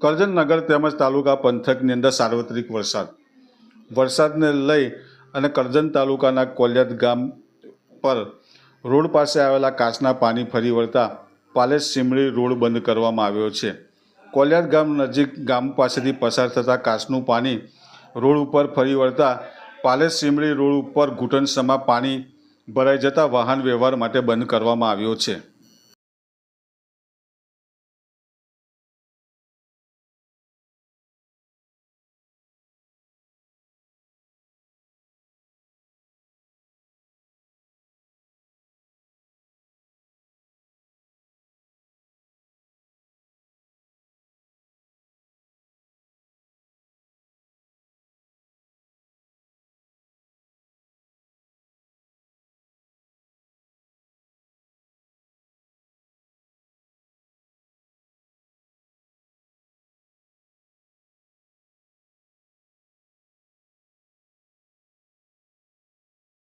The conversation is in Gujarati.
કરજણ નગર તેમજ તાલુકા પંથકની અંદર સાર્વત્રિક વરસાદને લઈ અને કરજણ તાલુકાના કોલિયાદ ગામ પર રોડ પાસે આવેલા કાચના પાણી ફરી વળતા પાલેજ સીમડી રોડ બંધ કરવામાં આવ્યો છે। કોલિયાદ ગામ નજીક ગામ પાસેથી પસાર થતા કાચનું પાણી રોડ ઉપર ફરી વળતા પાલેજ સીમડી રોડ ઉપર ઘૂંટણસમાં પાણી ભરાઈ જતા વાહન વ્યવહાર માટે બંધ કરવામાં આવ્યો છે।